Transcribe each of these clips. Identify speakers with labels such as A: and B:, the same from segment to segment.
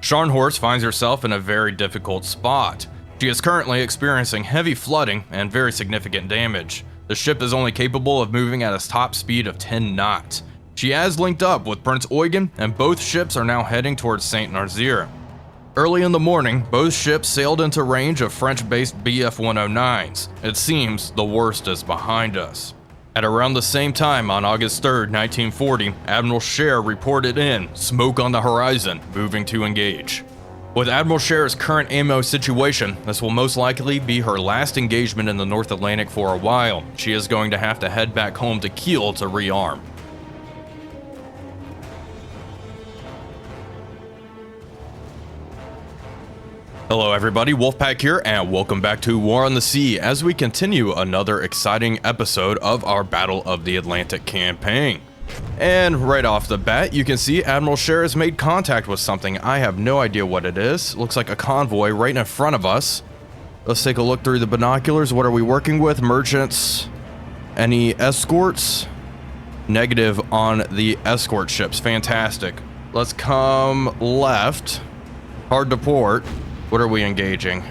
A: Scharnhorst finds herself in a very difficult spot. She is currently experiencing heavy flooding and very significant damage. The ship is only capable of moving at its top speed of 10 knots. She has linked up with Prince Eugen, and both ships are now heading towards Saint Nazaire. Early in the morning, both ships sailed into range of French-based Bf-109s. It seems the worst is behind us. At around the same time on August 3rd, 1940, Admiral Scheer reported in smoke on the horizon, moving to engage. With Admiral Scheer's current ammo situation, this will most likely be her last engagement in the North Atlantic for a while. She is going to have to head back home to Kiel to rearm. Hello everybody, Wolfpack here, and welcome back to War on the Sea as we continue another exciting episode of our Battle of the Atlantic campaign. And right off the bat, you can see Admiral Scheer has made contact with something. I have no idea what it is. Looks like a convoy right in front of us. Let's take a look through the binoculars. What are we working with? Merchants? Any escorts? Negative on the escort ships. Fantastic. Let's come left. Hard to port. What are we engaging?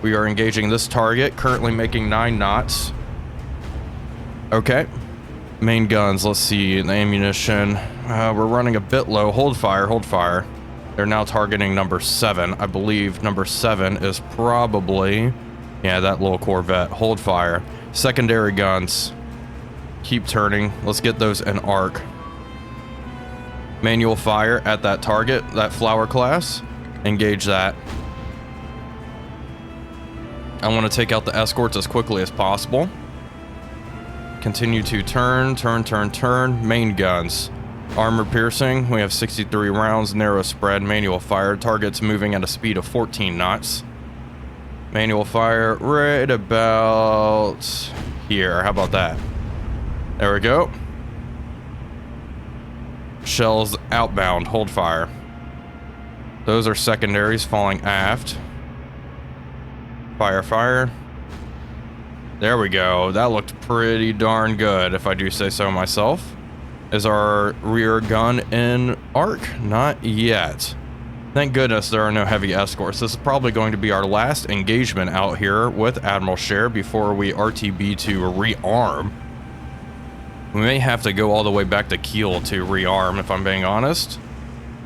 A: We are engaging this target, currently making 9 knots. Okay. Main guns, let's see, the ammunition. We're running a bit low. Hold fire, hold fire. They're now targeting number 7. I believe number 7 is probably, yeah, that little Corvette. Hold fire. Secondary guns. Keep turning. Let's get those in arc. Manual fire at that target, that flower class. Engage that. I want to take out the escorts as quickly as possible. Continue to turn. Main guns. Armor piercing. We have 63 rounds. Narrow spread. Manual fire. Targets moving at a speed of 14 knots. Manual fire right about here. How about that? There we go. Shells outbound. Hold fire. Those are secondaries falling aft. Fire, fire. There we go. That looked pretty darn good, if I do say so myself. Is our rear gun in arc? Not yet. Thank goodness there are no heavy escorts. This is probably going to be our last engagement out here with Admiral Scheer before we RTB to rearm. We may have to go all the way back to Kiel to rearm, if I'm being honest.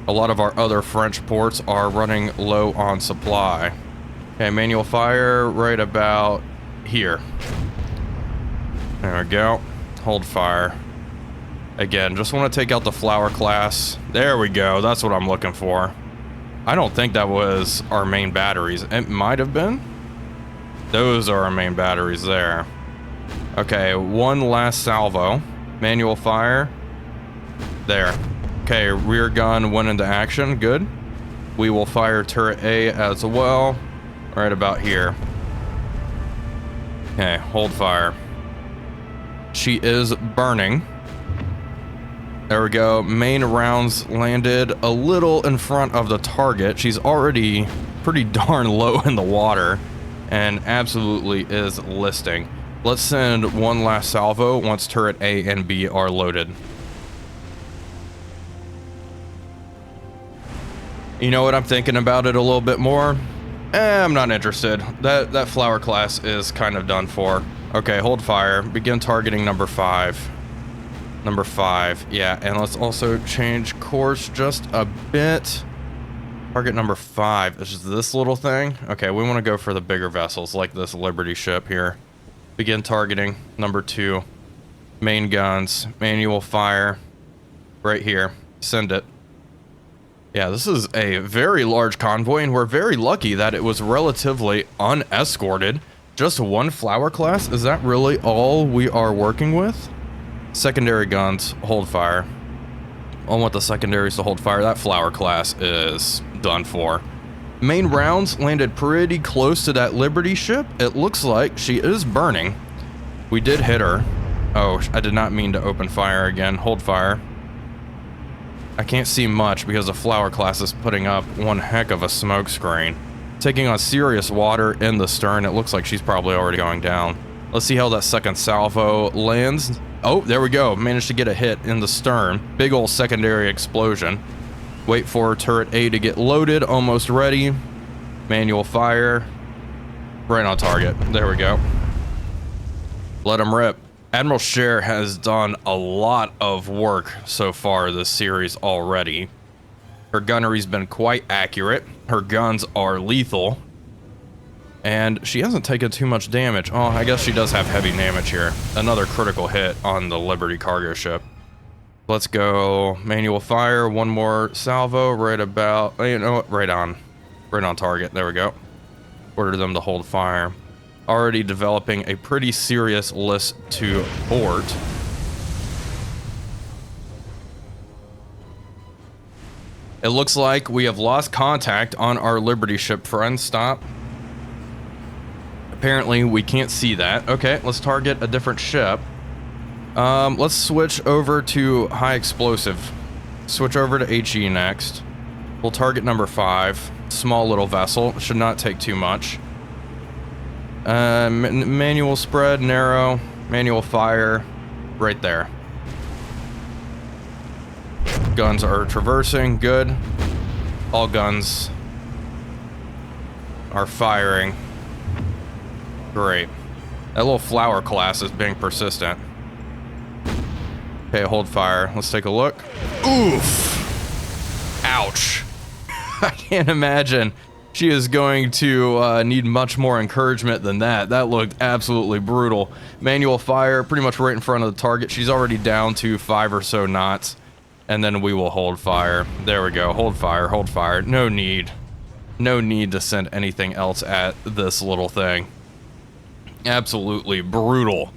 A: A lot of our other French ports are running low on supply. Okay, manual fire right about here. There we go. Hold fire. Again, just want to take out the flower class. There we go. That's what I'm looking for. I don't think that was our main batteries. It might have been. Those are our main batteries there. Okay, one last salvo. Manual fire. There. Okay, rear gun went into action. Good. We will fire turret A as well. Right about here. Okay, hold fire. She is burning. There we go. Main rounds landed a little in front of the target. She's already pretty darn low in the water and absolutely is listing. Let's send one last salvo once turret A and B are loaded. You know what, I'm thinking about it a little bit more. I'm not interested. That flower class is kind of done for. Okay, hold fire. Begin targeting number 5. Number 5, yeah, and let's also change course just a bit. Target number 5 is this little thing. Okay, we want to go for the bigger vessels like this Liberty ship here. Begin targeting number 2. Main guns, manual fire, right here. Send it. Yeah, this is a very large convoy, and we're very lucky that it was relatively unescorted. Just one flower class? Is that really all we are working with? Secondary guns, hold fire. I want the secondaries to hold fire. That flower class is done for. Main rounds landed pretty close to that Liberty ship. It looks like she is burning. We did hit her. Oh, I did not mean to open fire again. Hold fire. I can't see much because the flower class is putting up one heck of a smoke screen. Taking on serious water in the stern. It looks like she's probably already going down. Let's see how that second salvo lands. Oh, there we go. Managed to get a hit in the stern. Big old secondary explosion. Wait for turret A to get loaded, almost ready. Manual fire. Right on target. There we go. Let him rip. Admiral Cher has done a lot of work so far this series already. Her gunnery's been quite accurate. Her guns are lethal. And she hasn't taken too much damage. Oh, I guess she does have heavy damage here. Another critical hit on the Liberty cargo ship. Let's go manual fire. One more salvo right about, you know what, right on target. There we go. Order them to hold fire. Already developing a pretty serious list to port. It looks like we have lost contact on our Liberty ship, friends. Stop. Apparently we can't see that. Okay, let's target a different ship. Let's switch over to high explosive. Switch over to HE next. We'll target number 5. Small little vessel. Should not take too much. Manual spread, narrow, manual fire, right there. Guns are traversing, good. All guns are firing. Great. That little flower class is being persistent. Okay, hold fire. Let's take a look. Oof. Ouch. I can't imagine she is going to need much more encouragement than that. That looked absolutely brutal. Manual fire, pretty much right in front of the target. She's already down to 5 or so knots. And then we will hold fire. There we go. Hold fire, hold fire. No need. No need to send anything else at this little thing. Absolutely brutal.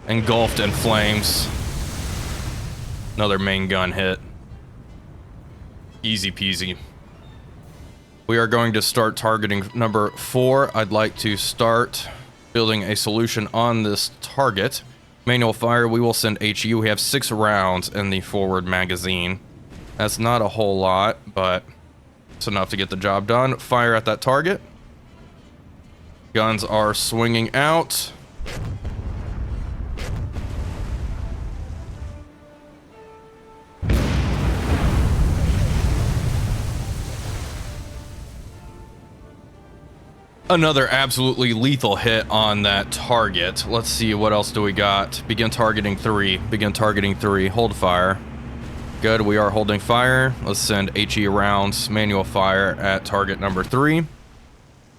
A: Engulfed in flames. Another main gun hit. Easy peasy. We are going to start targeting number 4. I'd like to start building a solution on this target. Manual fire, we will send HE. We have 6 rounds in the forward magazine. That's not a whole lot, but it's enough to get the job done. Fire at that target. Guns are swinging out. Another absolutely lethal hit on that target. Let's see, what else do we got? Begin targeting 3. Begin targeting 3. Hold fire. Good, we are holding fire. Let's send HE rounds. Manual fire at target number 3.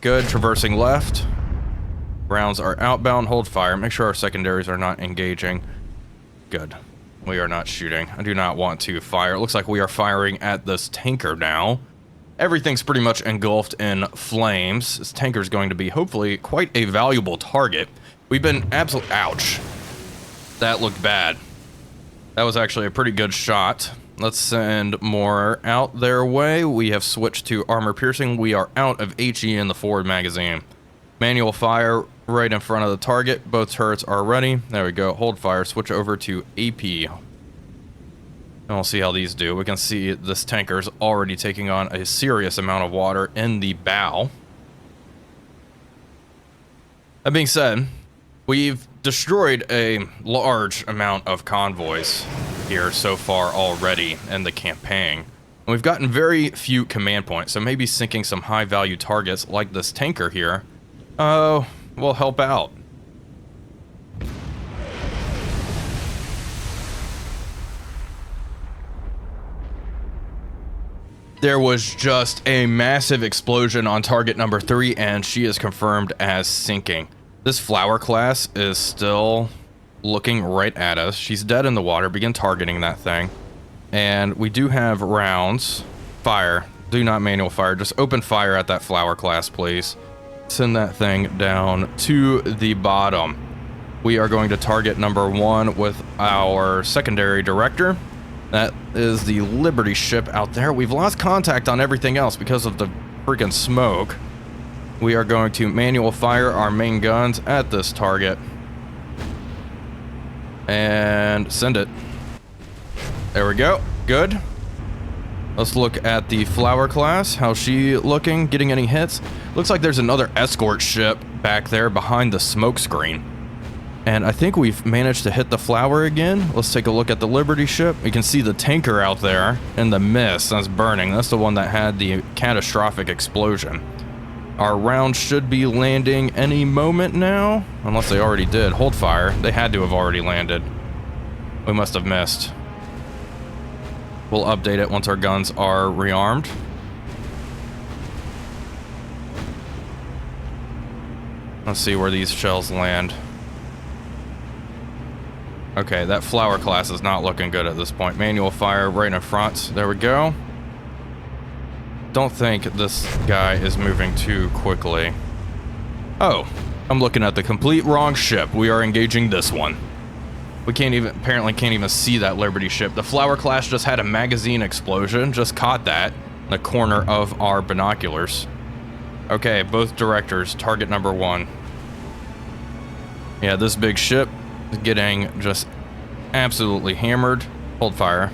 A: Good, traversing left. Rounds are outbound. Hold fire. Make sure our secondaries are not engaging. Good. We are not shooting. I do not want to fire. It looks like we are firing at this tanker now. Everything's pretty much engulfed in flames. This tanker is going to be hopefully quite a valuable target. We've been absolutely... Ouch. That looked bad. That was actually a pretty good shot. Let's send more out their way. We have switched to armor piercing. We are out of HE in the forward magazine. Manual fire right in front of the target. Both turrets are ready. There we go. Hold fire. Switch over to AP. And we'll see how these do. We can see this tanker's already taking on a serious amount of water in the bow. That being said, we've destroyed a large amount of convoys here so far already in the campaign. And we've gotten very few command points, so maybe sinking some high-value targets like this tanker here will help out. There was just a massive explosion on target number 3, and she is confirmed as sinking. This flower class is still looking right at us. She's dead in the water. Begin targeting that thing. And we do have rounds. Fire. Do not manual fire. Just open fire at that flower class, please. Send that thing down to the bottom. We are going to target number 1 with our secondary director. That is the Liberty ship out there. We've lost contact on everything else because of the freaking smoke. We are going to manual fire our main guns at this target. And send it. There we go. Good. Let's look at the flower class. How's she looking? Getting any hits? Looks like there's another escort ship back there behind the smoke screen. And I think we've managed to hit the flower again. Let's take a look at the Liberty ship. You can see the tanker out there in the mist that's burning. That's the one that had the catastrophic explosion. Our round should be landing any moment now, unless they already did. Hold fire. They had to have already landed. We must have missed. We'll update it once our guns are rearmed. Let's see where these shells land. Okay, that flower class is not looking good at this point. Manual fire right in front. There we go. Don't think this guy is moving too quickly. Oh, I'm looking at the complete wrong ship. We are engaging this one. We apparently can't even see that Liberty ship. The flower class just had a magazine explosion. Just caught that in the corner of our binoculars. Okay, both directors, target number 1. Yeah, this big ship is getting just absolutely hammered. Hold fire.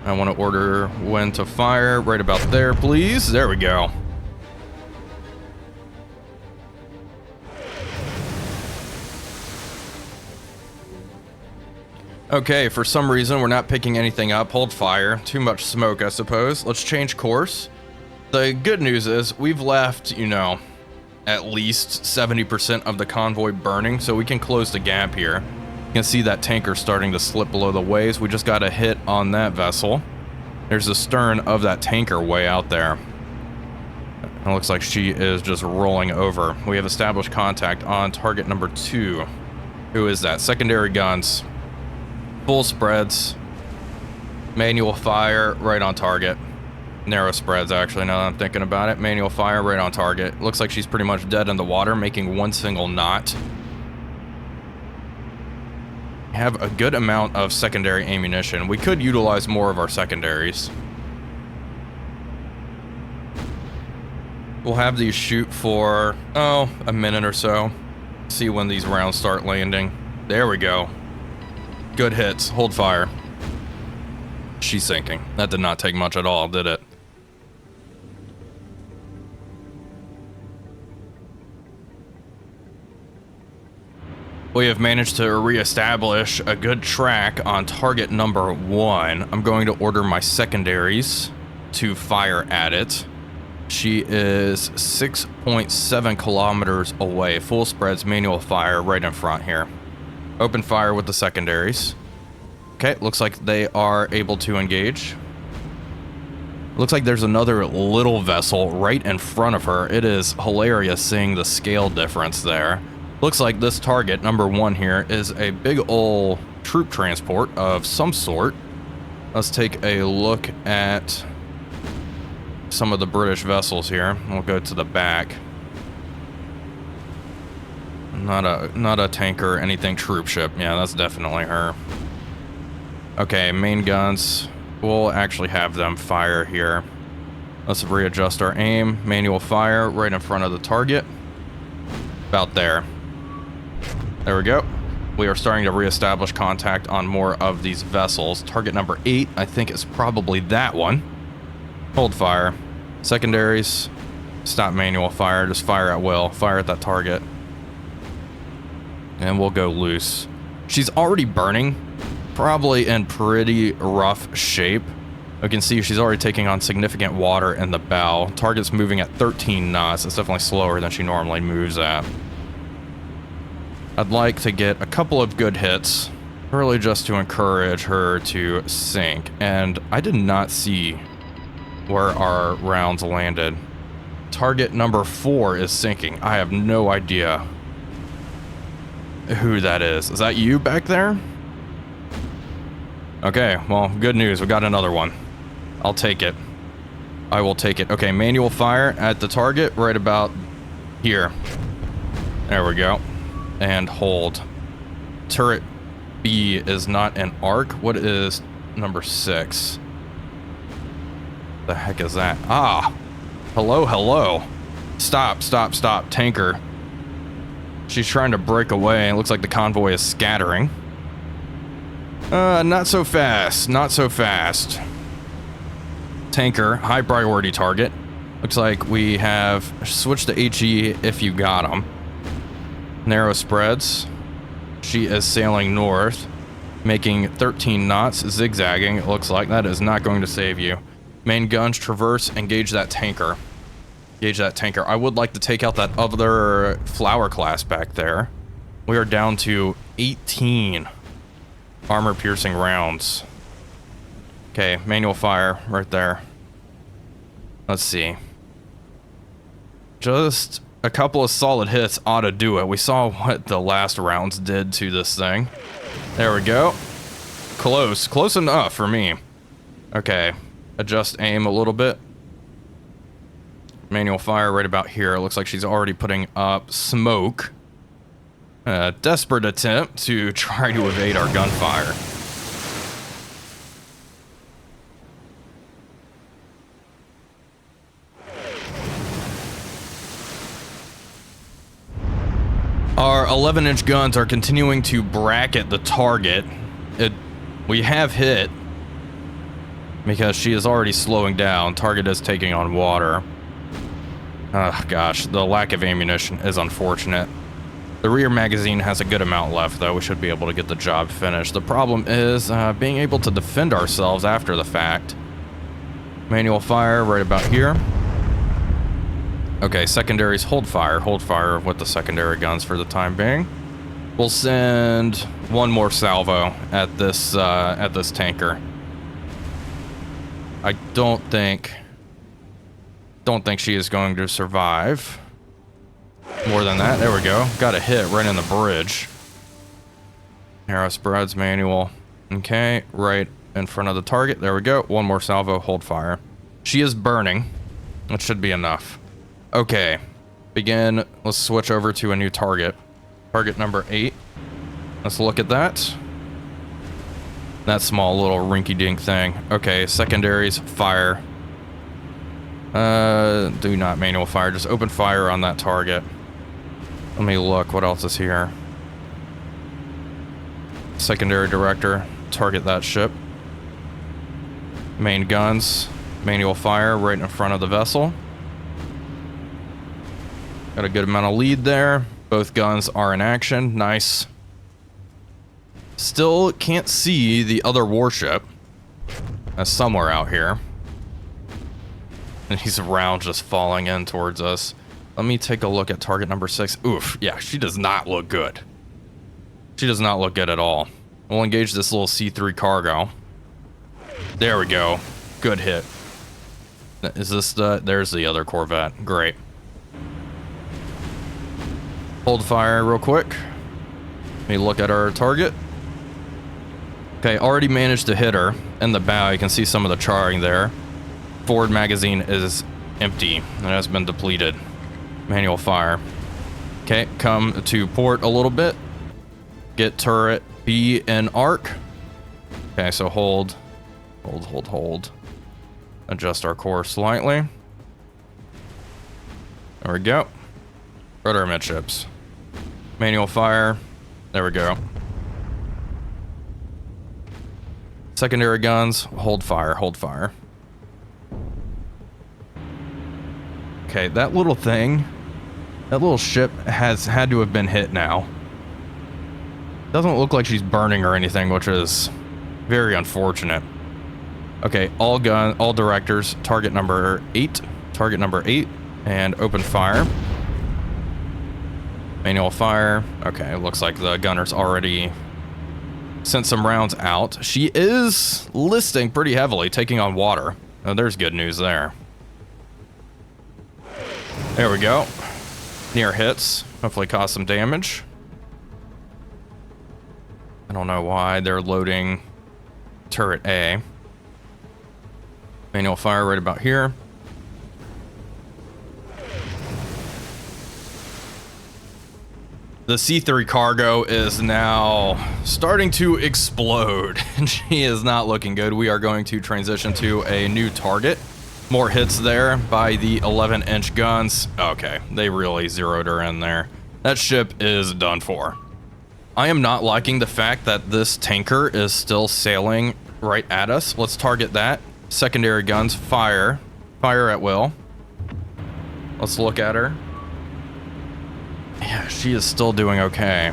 A: I want to order when to fire. Right about there, please. There we go. Okay, for some reason, we're not picking anything up. Hold fire. Too much smoke, I suppose. Let's change course. The good news is we've left, you know, at least 70% of the convoy burning, so we can close the gap here. You can see that tanker starting to slip below the waves. We just got a hit on that vessel. There's the stern of that tanker way out there. It looks like she is just rolling over. We have established contact on target number 2. Who is that? Secondary guns. Full spreads. Manual fire right on target. Narrow spreads, actually, now that I'm thinking about it. Manual fire right on target. Looks like she's pretty much dead in the water, making one single knot. Have a good amount of secondary ammunition. We could utilize more of our secondaries. We'll have these shoot for, oh, a minute or so. See when these rounds start landing. There we go. Good hits. Hold fire. She's sinking. That did not take much at all, did it? We have managed to reestablish a good track on target number 1. I'm going to order my secondaries to fire at it. She is 6.7 kilometers away. Full spreads, manual fire right in front here. Open fire with the secondaries. Okay, looks like they are able to engage. Looks like there's another little vessel right in front of her. It is hilarious seeing the scale difference there. Looks like this target, number 1 here, is a big ol' troop transport of some sort. Let's take a look at some of the British vessels here. We'll go to the back. Not a tanker or anything, troop ship. Yeah, that's definitely her. Okay, main guns. We'll actually have them fire here. Let's readjust our aim. Manual fire right in front of the target. About there. There we go. We are starting to reestablish contact on more of these vessels. Target number 8, I think, is probably that one. Hold fire. Secondaries. Stop manual fire. Just fire at will. Fire at that target. And we'll go loose. She's already burning. Probably in pretty rough shape. You can see she's already taking on significant water in the bow. Target's moving at 13 knots. It's definitely slower than she normally moves at. I'd like to get a couple of good hits, really just to encourage her to sink. And I did not see where our rounds landed. Target number 4 is sinking. I have no idea who that is. Is that you back there? Okay, well, good news. We got another one. I'll take it. I will take it. Okay, manual fire at the target right about here. There we go. And hold. Turret B is not an arc. What is number 6? The heck is that? Ah! Hello, hello. Stop, stop, stop. Tanker. She's trying to break away. It looks like the convoy is scattering. Not so fast. Not so fast. Tanker, high priority target. Looks like we have switched to HE if you got them. Narrow spreads. She is sailing north, making 13 knots, zigzagging. It looks like that is not going to save you. Main guns, traverse, engage that tanker. Engage that tanker. I would like to take out that other flower class back there. We are down to 18 armor-piercing rounds. Okay, manual fire right there. Let's see. Just a couple of solid hits ought to do it. We saw what the last rounds did to this thing. There we go. Close. Close enough for me. Okay. Adjust aim a little bit. Manual fire right about here. It looks like she's already putting up smoke. A desperate attempt to try to evade our gunfire. Our 11-inch guns are continuing to bracket the target. We have hit because she is already slowing down. Target is taking on water. Oh gosh, the lack of ammunition is unfortunate. The rear magazine has a good amount left, though. We should be able to get the job finished. The problem is being able to defend ourselves after the fact. Manual fire right about here. Okay, secondaries, hold fire with the secondary guns for the time being. We'll send one more salvo at this tanker. I don't think she is going to survive more than that. There we go. Got a hit right in the bridge. Arrow spreads, manual. Okay, right in front of the target. There we go. One more salvo, hold fire. She is burning. That should be enough. Okay, begin. Let's switch over to a new target. Target number 8. Let's look at that. That small little rinky-dink thing. Okay, secondaries, fire. Do not manual fire, just open fire on that target. Let me look, what else is here? Secondary director, target that ship. Main guns, manual fire right in front of the vessel. Got a good amount of lead there. Both guns are in action. Nice. Still can't see the other warship. That's somewhere out here. And he's around just falling in towards us. Let me take a look at target number 6. Oof. Yeah, she does not look good. She does not look good at all. We'll engage this little C3 cargo. There we go. Good hit. Is this the... There's the other Corvette. Great. Hold fire real quick. Let me look at our target. Okay, already managed to hit her in the bow. You can see some of the charring there. Forward magazine is empty. It has been depleted. Manual fire. Okay, come to port a little bit. Get turret B in arc. Okay, so hold. Adjust our course slightly. There we go. Rudder midships. Manual fire. There we go. Secondary guns. Hold fire. Okay, that little thing, that little ship has had to have been hit now. Doesn't look like she's burning or anything, which is very unfortunate. Okay, all directors, target number 8, and open fire. Manual fire. Okay, it looks like the gunner's already sent some rounds out. She is listing pretty heavily, taking on water. Oh, there's good news there. There we go. Near hits. Hopefully cause some damage. I don't know why they're loading turret A. Manual fire right about here. The C3 cargo is now starting to explode, and she is not looking good. We are going to transition to a new target. More hits there by the 11-inch guns. Okay, they really zeroed her in there. That ship is done for. I am not liking the fact that this tanker is still sailing right at us. Let's target that. Secondary guns, fire. Fire at will. Let's look at her. Yeah, she is still doing okay.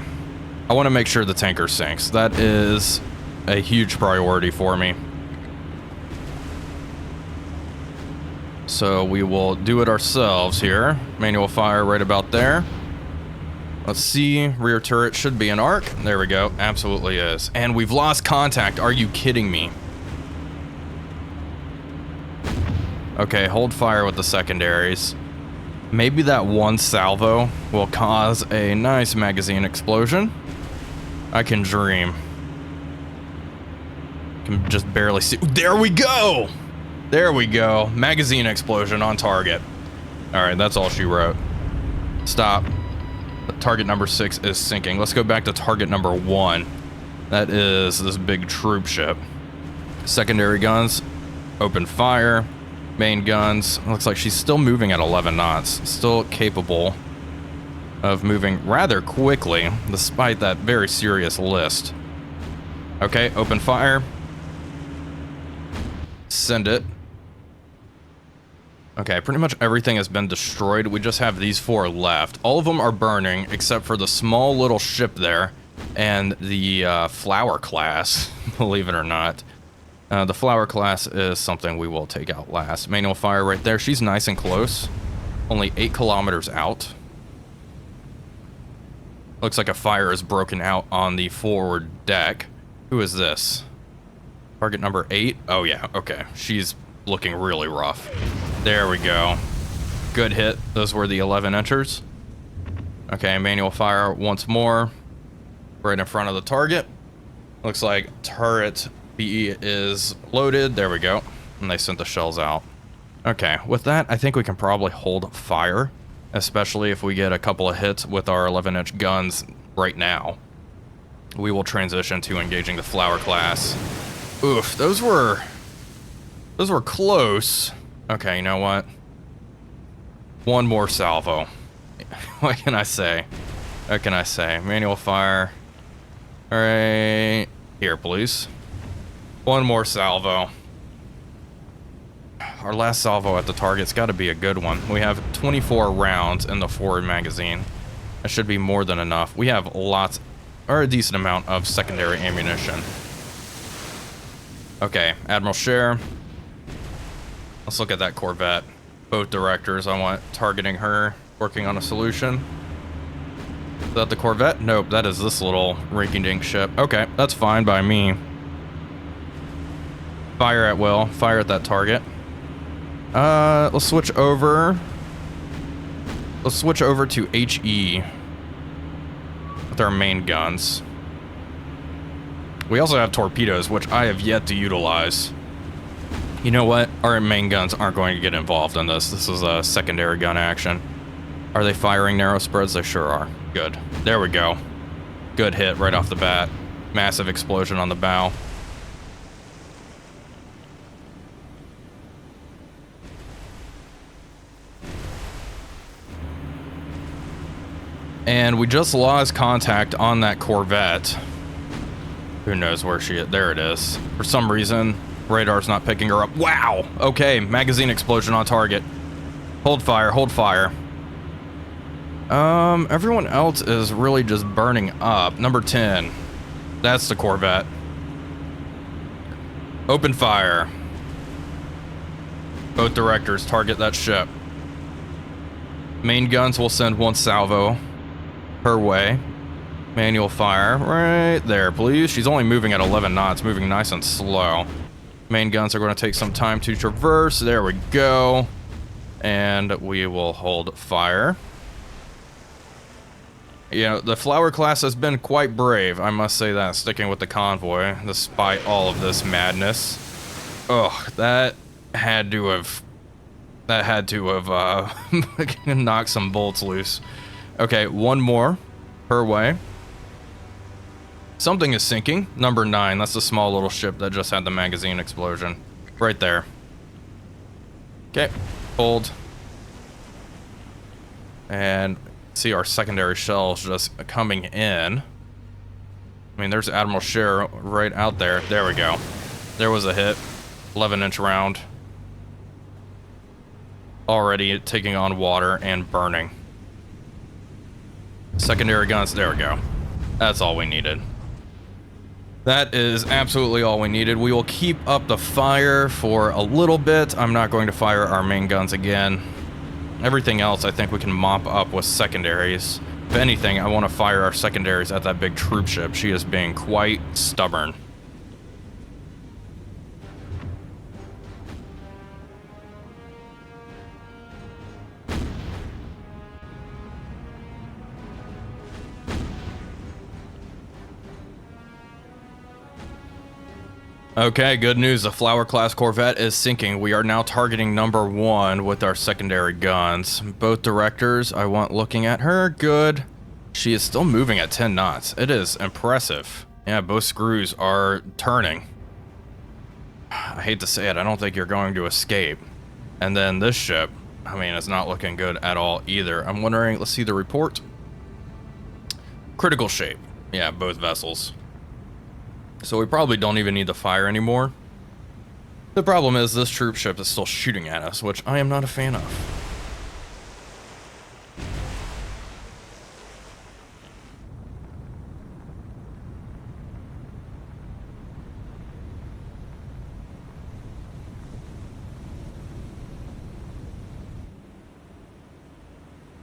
A: I want to make sure the tanker sinks. That is a huge priority for me. So we will do it ourselves here. Manual fire right about there. Let's see. Rear turret should be an arc. There we go. Absolutely is. And we've lost contact. Are you kidding me? Okay, hold fire with the secondaries. Maybe that one salvo will cause a nice magazine explosion. I can dream. Can just barely see. There we go! There we go. Magazine explosion on target. All right, that's all she wrote. Stop. Target number 6 is sinking. Let's go back to target number 1. That is this big troop ship. Secondary guns, open fire. Main guns, looks like she's still moving at 11 knots. Still capable of moving rather quickly, despite that very serious list. Okay, open fire. Send it. Okay, pretty much everything has been destroyed. We just have these 4 left. All of them are burning, except for the small little ship there and the flower class, believe it or not. The flower class is something we will take out last. Manual fire right there. She's nice and close. Only 8 kilometers out. Looks like a fire is broken out on the forward deck. Who is this? Target number 8? Oh yeah, okay. She's looking really rough. There we go. Good hit. Those were the 11 inchers. Okay, manual fire once more. Right in front of the target. Looks like turret BE is loaded. There we go. And they sent the shells out. Okay, with that, I think we can probably hold fire, especially if we get a couple of hits with our 11-inch guns right now. We will transition to engaging the flower class. Oof, those were close. Okay, you know what? One more salvo. What can I say? What can I say? Manual fire. All right, here, please. One more salvo. Our last salvo at the target's got to be a good one. We have 24 rounds in the forward magazine. That should be more than enough. We have lots, or a decent amount of secondary ammunition. Okay, Admiral Cher. Let's look at that Corvette. Both directors, I want targeting her, working on a solution. Is that the Corvette? Nope, that is this little rinky-dink ship. Okay, that's fine by me. Fire at will. Fire at that target. Let's switch over. Let's switch over to HE with our main guns. We also have torpedoes, which I have yet to utilize. You know what? Our main guns aren't going to get involved in this. This is a secondary gun action. Are they firing narrow spreads? They sure are. Good. There we go. Good hit right off the bat. Massive explosion on the bow. And we just lost contact on that Corvette. Who knows where she is? There it is. For some reason, radar's not picking her up. Wow! Okay, magazine explosion on target. Hold fire, hold fire. Everyone else is really just burning up. Number 10. That's the Corvette. Open fire. Both directors target that ship. Main guns will send one salvo her way. Manual fire right there, please. She's only moving at 11 knots, moving nice and slow. Main guns are going to take some time to traverse. There we go. And we will hold fire. You know, the flower class has been quite brave, I must say that, sticking with the convoy, despite all of this madness. Ugh, that had to have knocked some bolts loose. Okay, one more her way. Something is sinking. Number 9, that's the small little ship that just had the magazine explosion. Right there. Okay, hold. And see our secondary shells just coming in. I mean, there's Admiral Cher right out there. There we go. There was a hit. 11-inch round. Already taking on water and burning. Secondary guns, there we go. That's all we needed. That is absolutely all we needed. We will keep up the fire for a little bit. I'm not going to fire our main guns again. Everything else I think we can mop up with secondaries. If anything, I want to fire our secondaries at that big troop ship. She is being quite stubborn. Okay, good news. The Flower class Corvette is sinking. We are now targeting number 1 with our secondary guns. Both directors, I want looking at her. Good. She is still moving at 10 knots. It is impressive. Yeah, both screws are turning. I hate to say it, I don't think you're going to escape. And then this ship, I mean, it's not looking good at all either. I'm wondering, let's see the report. Critical shape. Yeah, both vessels. So we probably don't even need to fire anymore. The problem is this troop ship is still shooting at us, which I am not a fan of.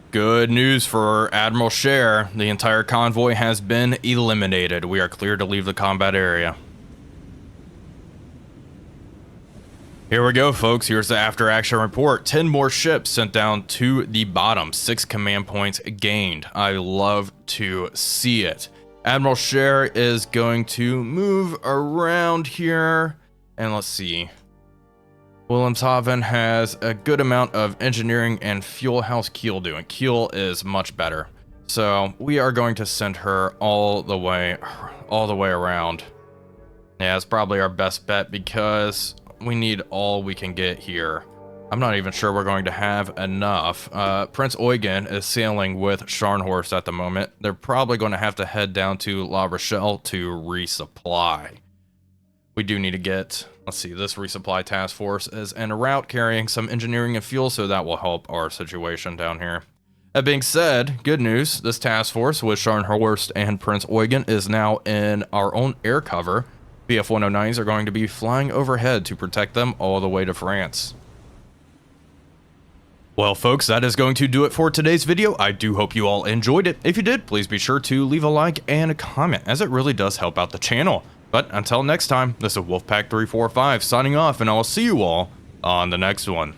A: Good news for Admiral Cher. The entire convoy has been eliminated. We are clear to leave the combat area. Here we go, folks. Here's the after action report. 10 more ships sent down to the bottom. 6 command points gained. I love to see it. Admiral Cher is going to move around here. And let's see. Wilhelmshaven has a good amount of engineering and fuel. How's Kiel doing? Kiel is much better. So we are going to send her all the way around. Yeah, it's probably our best bet because we need all we can get here. I'm not even sure we're going to have enough. Prince Eugen is sailing with Scharnhorst at the moment. They're probably going to have to head down to La Rochelle to resupply. We do need to get, let's see, this resupply task force is en route carrying some engineering and fuel, so that will help our situation down here. That being said, good news, this task force with Scharnhorst and Prince Eugen is now in our own air cover. BF-109s are going to be flying overhead to protect them all the way to France. Well, folks, that is going to do it for today's video. I do hope you all enjoyed it. If you did, please be sure to leave a like and a comment, as it really does help out the channel. But until next time, this is Wolfpack345 signing off, and I will see you all on the next one.